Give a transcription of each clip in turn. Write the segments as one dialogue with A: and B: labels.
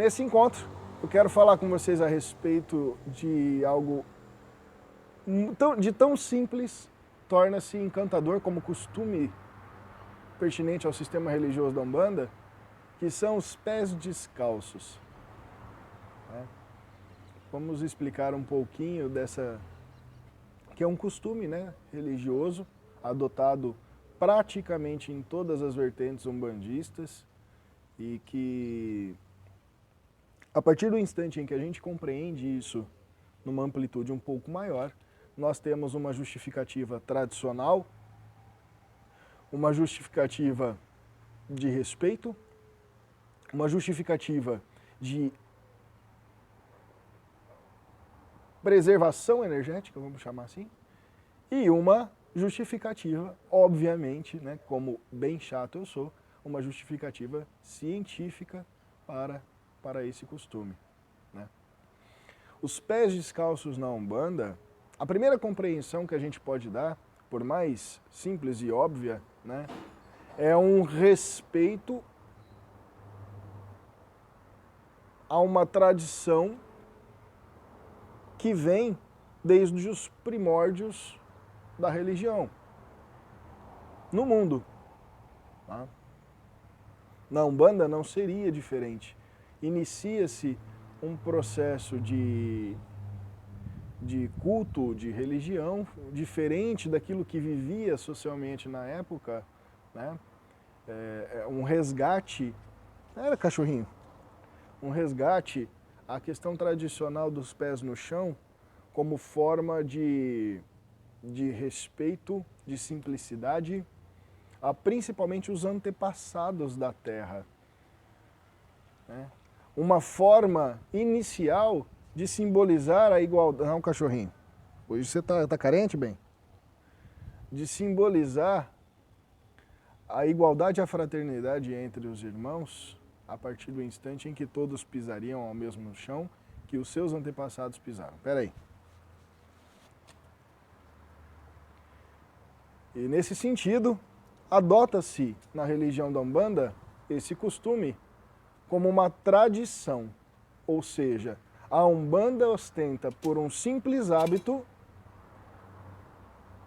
A: Nesse encontro, eu quero falar com vocês a respeito de algo tão simples, torna-se encantador como costume pertinente ao sistema religioso da Umbanda, que são os pés descalços. Vamos explicar um pouquinho dessa, que é um costume, né, religioso, adotado praticamente em todas as vertentes umbandistas, e que, a partir do instante em que a gente compreende isso numa amplitude um pouco maior, nós temos uma justificativa tradicional, uma justificativa de respeito, uma justificativa de preservação energética, vamos chamar assim, e uma justificativa, obviamente, né, como bem chato eu sou, uma justificativa científica para esse costume, né? Os pés descalços na Umbanda, a primeira compreensão que a gente pode dar, por mais simples e óbvia, né, é um respeito a uma tradição que vem desde os primórdios da religião no mundo. Tá? Na Umbanda não seria diferente. Inicia-se um processo de culto, de religião, diferente daquilo que vivia socialmente na época, né? Um resgate, era cachorrinho, um resgate à questão tradicional dos pés no chão como forma de respeito, de simplicidade, a principalmente os antepassados da Terra. Né? Uma forma inicial de simbolizar a igualdade... Não, cachorrinho, hoje você tá carente, bem? De simbolizar a igualdade e a fraternidade entre os irmãos a partir do instante em que todos pisariam ao mesmo chão que os seus antepassados pisaram. Espera aí. E nesse sentido, adota-se na religião da Umbanda esse costume como uma tradição, ou seja, a Umbanda ostenta por um simples hábito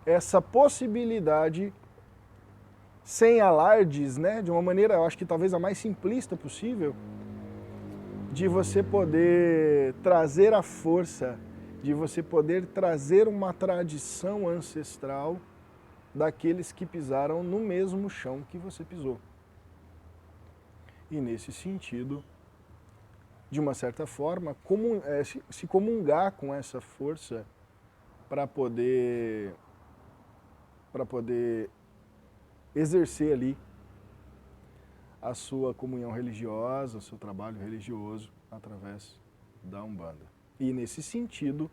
A: essa possibilidade, sem alardes, né, de uma maneira, eu acho que talvez a mais simplista possível, de você poder trazer a força, de você poder trazer uma tradição ancestral daqueles que pisaram no mesmo chão que você pisou. E nesse sentido, de uma certa forma, se comungar com essa força para poder exercer ali a sua comunhão religiosa, o seu trabalho religioso através da Umbanda. E nesse sentido,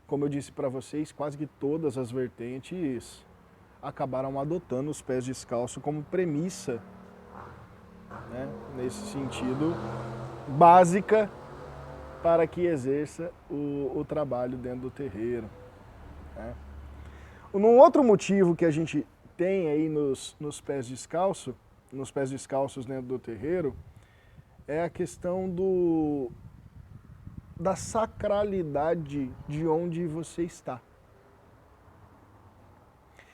A: como eu disse para vocês, quase que todas as vertentes acabaram adotando os pés descalços como premissa, né, nesse sentido, básica para que exerça o trabalho dentro do terreiro. Né? Um outro motivo que a gente tem aí nos pés descalços dentro do terreiro, é a questão da sacralidade de onde você está.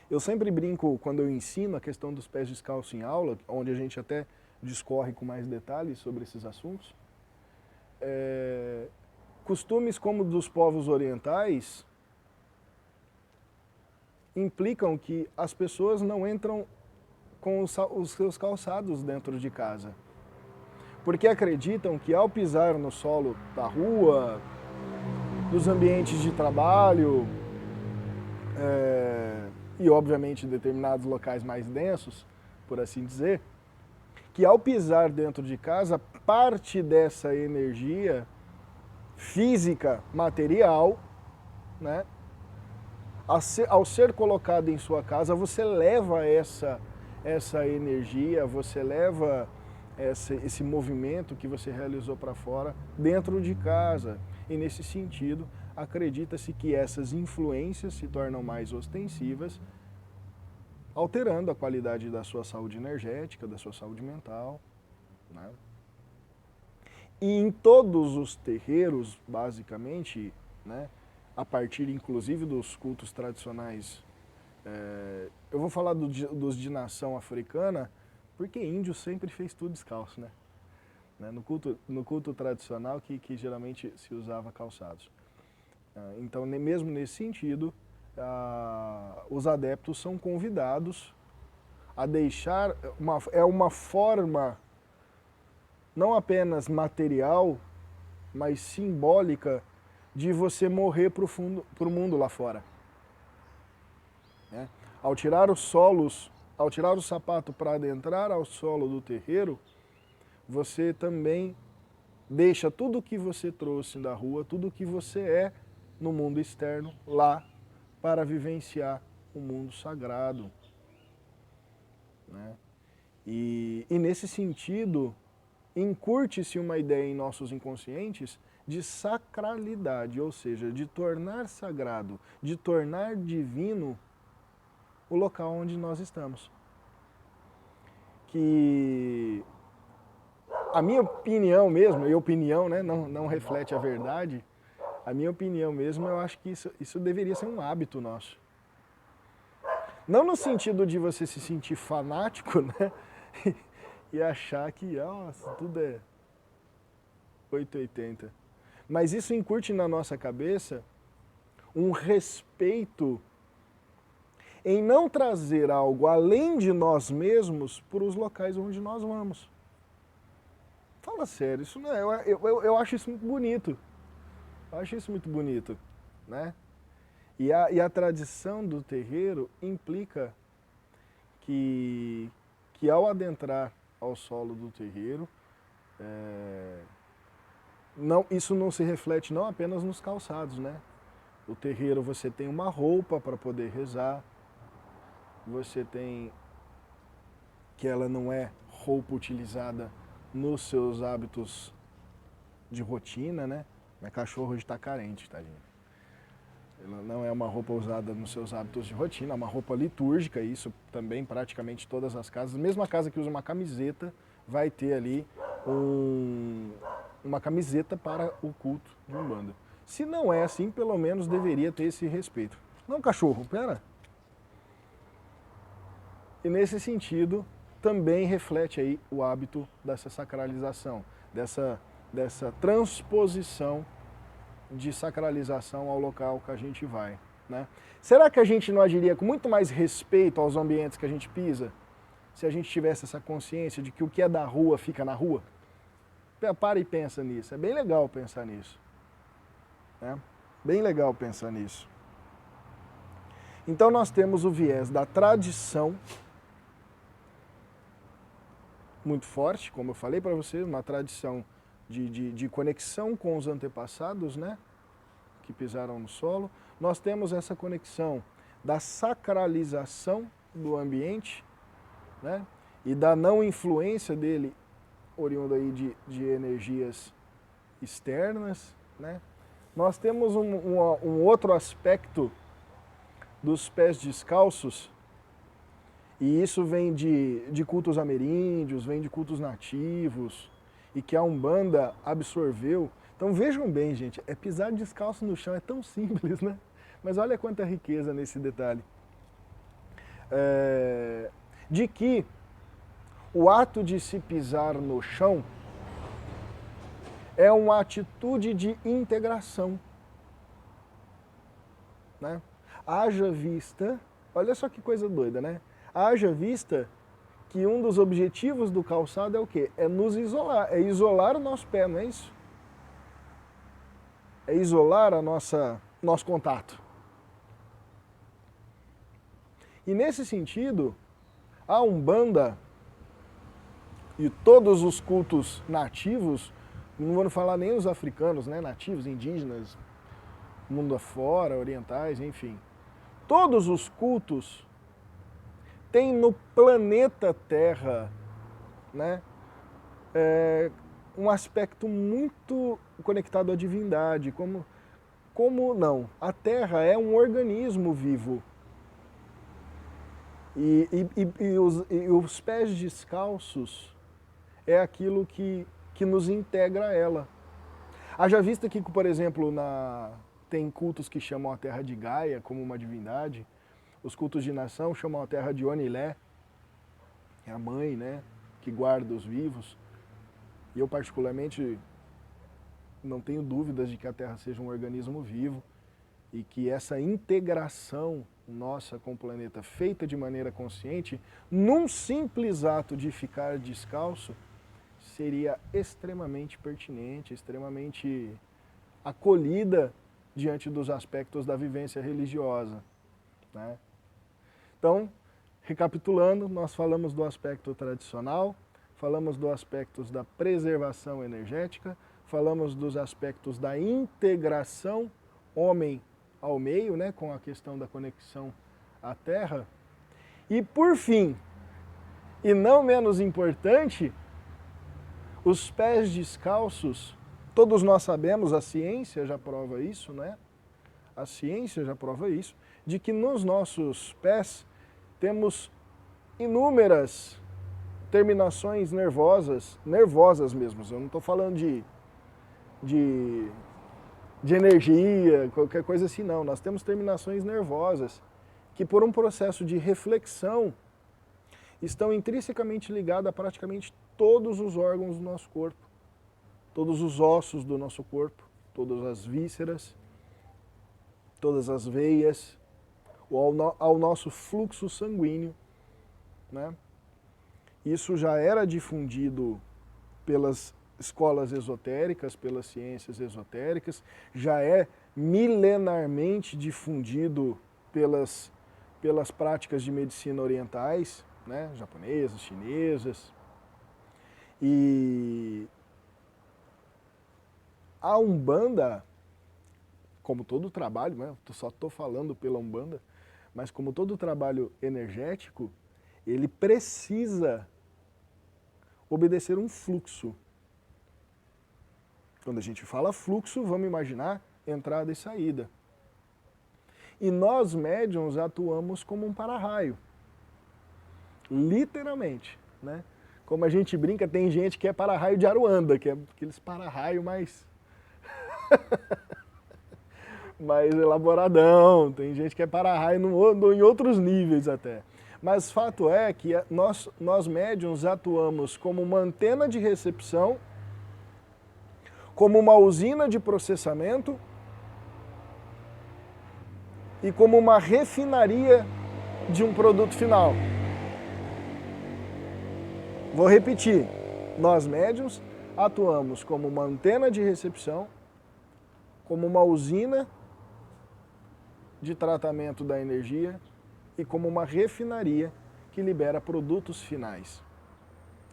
A: Eu sempre brinco quando eu ensino a questão dos pés descalços em aula, onde a gente até discorre com mais detalhes sobre esses assuntos. Costumes como dos povos orientais implicam que as pessoas não entram com os seus calçados dentro de casa. Porque acreditam que ao pisar no solo da rua, dos ambientes de trabalho, e obviamente em determinados locais mais densos, por assim dizer, que ao pisar dentro de casa, parte dessa energia física, material, né, ao ser colocado em sua casa, você leva essa energia, você leva esse movimento que você realizou para fora dentro de casa. E nesse sentido, acredita-se que essas influências se tornam mais ostensivas, alterando a qualidade da sua saúde energética, da sua saúde mental. Né? E em todos os terreiros, basicamente, né, a partir inclusive dos cultos tradicionais, eu vou falar dos de nação africana, porque índio sempre fez tudo descalço, né? No culto tradicional que geralmente se usava calçados. Então, mesmo nesse sentido, os adeptos são convidados a deixar, uma forma não apenas material, mas simbólica de você morrer para o mundo lá fora. Né? Ao tirar o sapato para adentrar ao solo do terreiro, você também deixa tudo o que você trouxe da rua, tudo o que você é no mundo externo, lá para vivenciar o mundo sagrado. Né? E nesse sentido, incute-se uma ideia em nossos inconscientes de sacralidade, ou seja, de tornar sagrado, de tornar divino o local onde nós estamos. Que a minha opinião mesmo, e opinião, né, não reflete a verdade, a minha opinião mesmo, eu acho que isso deveria ser um hábito nosso. Não no sentido de você se sentir fanático, né, e achar que, nossa, tudo é 880. Mas isso incute na nossa cabeça um respeito em não trazer algo além de nós mesmos para os locais onde nós vamos. Fala sério, isso não é, eu acho isso muito bonito. Eu acho isso muito bonito, né? E a tradição do terreiro implica que ao adentrar ao solo do terreiro, isso não se reflete não apenas nos calçados, né? O terreiro você tem uma roupa para poder rezar, você tem que ela não é roupa utilizada nos seus hábitos de rotina, né? Meu cachorro hoje está carente, tá, gente? Ela não é uma roupa usada nos seus hábitos de rotina, é uma roupa litúrgica, isso também praticamente todas as casas. Mesmo a casa que usa uma camiseta vai ter ali uma camiseta para o culto de Umbanda. Se não é assim, pelo menos deveria ter esse respeito. Não, cachorro, pera. E nesse sentido, também reflete aí o hábito dessa sacralização, dessa transposição de sacralização ao local que a gente vai. Né? Será que a gente não agiria com muito mais respeito aos ambientes que a gente pisa, se a gente tivesse essa consciência de que o que é da rua fica na rua? Para e pensa nisso, é bem legal pensar nisso. Né? Bem legal pensar nisso. Então nós temos o viés da tradição, muito forte, como eu falei para vocês, uma tradição de conexão com os antepassados, né, que pisaram no solo. Nós temos essa conexão da sacralização do ambiente, né, e da não influência dele, oriundo aí de energias externas. Né. Nós temos um outro aspecto dos pés descalços, e isso vem de cultos ameríndios, vem de cultos nativos, e que a Umbanda absorveu. Então vejam bem, gente, pisar descalço no chão é tão simples, né? Mas olha quanta riqueza nesse detalhe. De que o ato de se pisar no chão é uma atitude de integração. Né? Haja vista, olha só que coisa doida, né? Haja vista que um dos objetivos do calçado é o quê? É nos isolar, é isolar o nosso pé, não é isso? É isolar nosso contato. E nesse sentido, a Umbanda e todos os cultos nativos, não vou falar nem os africanos, né? Nativos, indígenas, mundo afora, orientais, enfim. Todos os cultos têm no planeta Terra, né, um aspecto muito conectado à divindade. Como não? A Terra é um organismo vivo. E os pés descalços é aquilo que que nos integra a ela. Haja vista que, por exemplo, tem cultos que chamam a terra de Gaia como uma divindade, os cultos de nação chamam a terra de Onilé, é a mãe, né, que guarda os vivos. E eu particularmente não tenho dúvidas de que a Terra seja um organismo vivo e que essa integração nossa com o planeta feita de maneira consciente, num simples ato de ficar descalço, seria extremamente pertinente, extremamente acolhida diante dos aspectos da vivência religiosa, né? Então, recapitulando, nós falamos do aspecto tradicional, falamos dos aspectos da preservação energética, falamos dos aspectos da integração homem ao meio, né, com a questão da conexão à Terra. E por fim, e não menos importante, os pés descalços, todos nós sabemos, a ciência já prova isso, né? A ciência já prova isso, de que nos nossos pés temos inúmeras terminações nervosas mesmo. Eu não estou falando de energia, qualquer coisa assim, não. Nós temos terminações nervosas que, por um processo de reflexão, estão intrinsecamente ligadas a praticamente todos os órgãos do nosso corpo, todos os ossos do nosso corpo, todas as vísceras, todas as veias, ao nosso fluxo sanguíneo, né? Isso já era difundido pelas escolas esotéricas, pelas ciências esotéricas, já é milenarmente difundido pelas práticas de medicina orientais, né? Japonesas, chinesas. E a Umbanda, como todo trabalho, né? Eu só estou falando pela Umbanda, mas como todo trabalho energético, ele precisa obedecer um fluxo. Quando a gente fala fluxo, vamos imaginar entrada e saída. E nós, médiuns, atuamos como um para-raio. Literalmente, né? Como a gente brinca, tem gente que é para-raio de Aruanda, que é aqueles para-raio mais elaboradão, tem gente que é para-raio em outros níveis até. Mas fato é que nós médiuns atuamos como uma antena de recepção, como uma usina de processamento e como uma refinaria de um produto final. Vou repetir, nós médiuns atuamos como uma antena de recepção, como uma usina de tratamento da energia e como uma refinaria que libera produtos finais.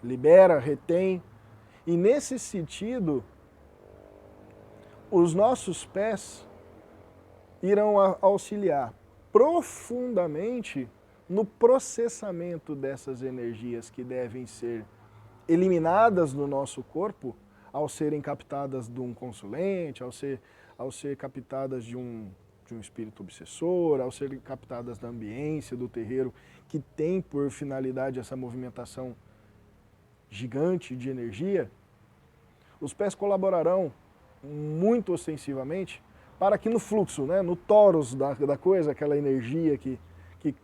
A: Libera, retém, e nesse sentido, os nossos pés irão auxiliar profundamente no processamento dessas energias que devem ser eliminadas do nosso corpo ao serem captadas de um consulente, ao ser captadas de um espírito obsessor, ao serem captadas da ambiência, do terreiro, que tem por finalidade essa movimentação gigante de energia. Os pés colaborarão muito ostensivamente para que no fluxo, né, no torus da coisa, aquela energia que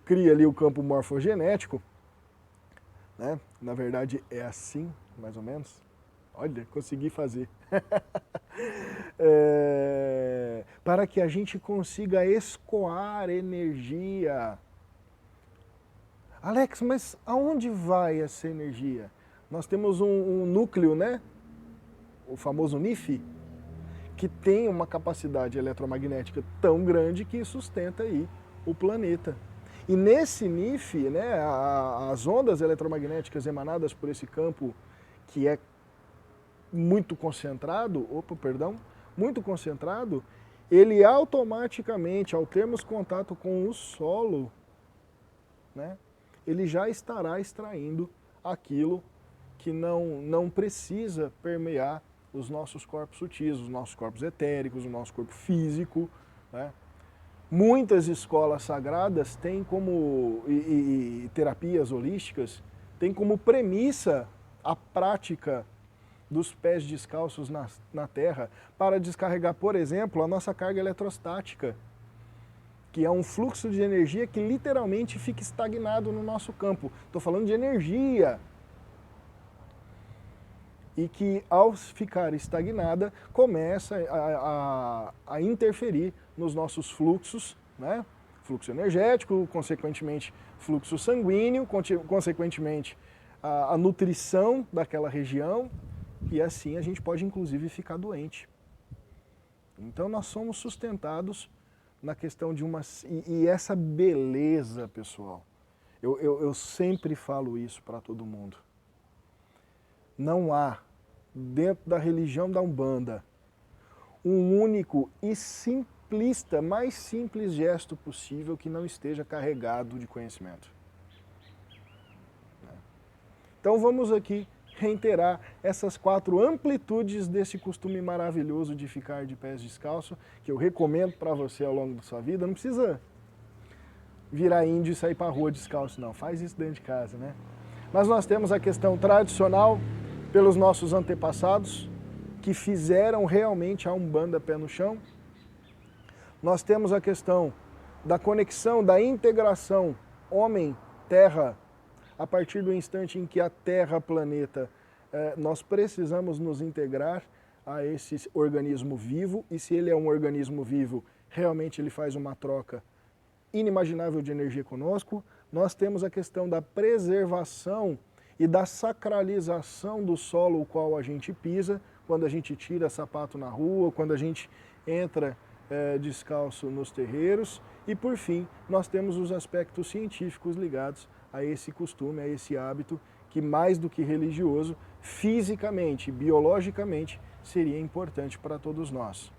A: cria ali o campo morfogenético, né, na verdade é assim, mais ou menos. Olha, consegui fazer. Para que a gente consiga escoar energia. Alex, mas aonde vai essa energia? Nós temos um núcleo, né? O famoso NIF, que tem uma capacidade eletromagnética tão grande que sustenta aí o planeta. E nesse NIF, né, as ondas eletromagnéticas emanadas por esse campo que é muito concentrado, ele automaticamente, ao termos contato com o solo, né, ele já estará extraindo aquilo que não precisa permear os nossos corpos sutis, os nossos corpos etéricos, o nosso corpo físico, né? Muitas escolas sagradas têm como, e terapias holísticas, têm como premissa a prática dos pés descalços na terra para descarregar, por exemplo, a nossa carga eletrostática, que é um fluxo de energia que literalmente fica estagnado no nosso campo. Estou falando de energia. E que, ao ficar estagnada, começa a interferir nos nossos fluxos, né? Fluxo energético, consequentemente fluxo sanguíneo, consequentemente a nutrição daquela região, e assim a gente pode inclusive ficar doente. Então nós somos sustentados na questão de uma... E essa beleza, pessoal, eu sempre falo isso para todo mundo. Não há, dentro da religião da Umbanda, um único e simplista, mais simples gesto possível que não esteja carregado de conhecimento. Então vamos aqui reiterar essas 4 amplitudes desse costume maravilhoso de ficar de pés descalços, que eu recomendo para você ao longo da sua vida. Não precisa virar índio e sair para a rua descalço, não. Faz isso dentro de casa, né? Mas nós temos a questão tradicional pelos nossos antepassados, que fizeram realmente a Umbanda pé no chão. Nós temos a questão da conexão, da integração homem-terra, a partir do instante em que a Terra, planeta, nós precisamos nos integrar a esse organismo vivo, e se ele é um organismo vivo, realmente ele faz uma troca inimaginável de energia conosco. Nós temos a questão da preservação e da sacralização do solo o qual a gente pisa, quando a gente tira sapato na rua, quando a gente entra descalço nos terreiros. E por fim, nós temos os aspectos científicos ligados a esse costume, a esse hábito, que mais do que religioso, fisicamente, biologicamente, seria importante para todos nós.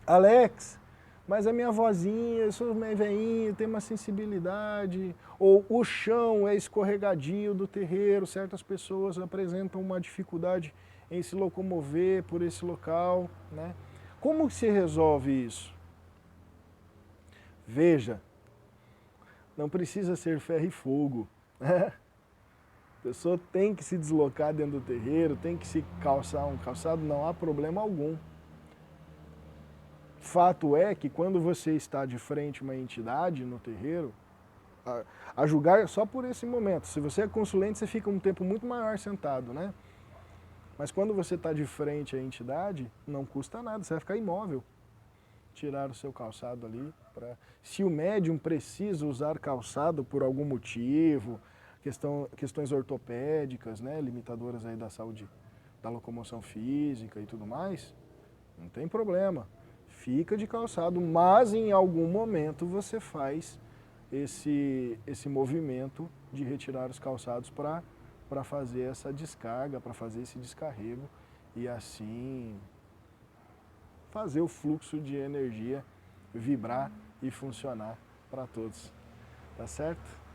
A: Alex, mas a minha vozinha, eu sou meio velhinha, tenho uma sensibilidade, ou o chão é escorregadio do terreiro, certas pessoas apresentam uma dificuldade em se locomover por esse local, né? Como se resolve isso? Veja, não precisa ser ferro e fogo, né? A pessoa tem que se deslocar dentro do terreiro, tem que se calçar um calçado, não há problema algum. Fato é que quando você está de frente a uma entidade no terreiro, a julgar só por esse momento, se você é consulente, você fica um tempo muito maior sentado, né? Mas quando você está de frente à entidade, não custa nada, você vai ficar imóvel. Tirar o seu calçado ali. Se o médium precisa usar calçado por algum motivo, questões ortopédicas, né, limitadoras aí da saúde, da locomoção física e tudo mais, não tem problema. Fica de calçado, mas em algum momento você faz esse movimento de retirar os calçados para fazer essa descarga, para fazer esse descarrego e assim fazer o fluxo de energia vibrar e funcionar para todos. Tá certo?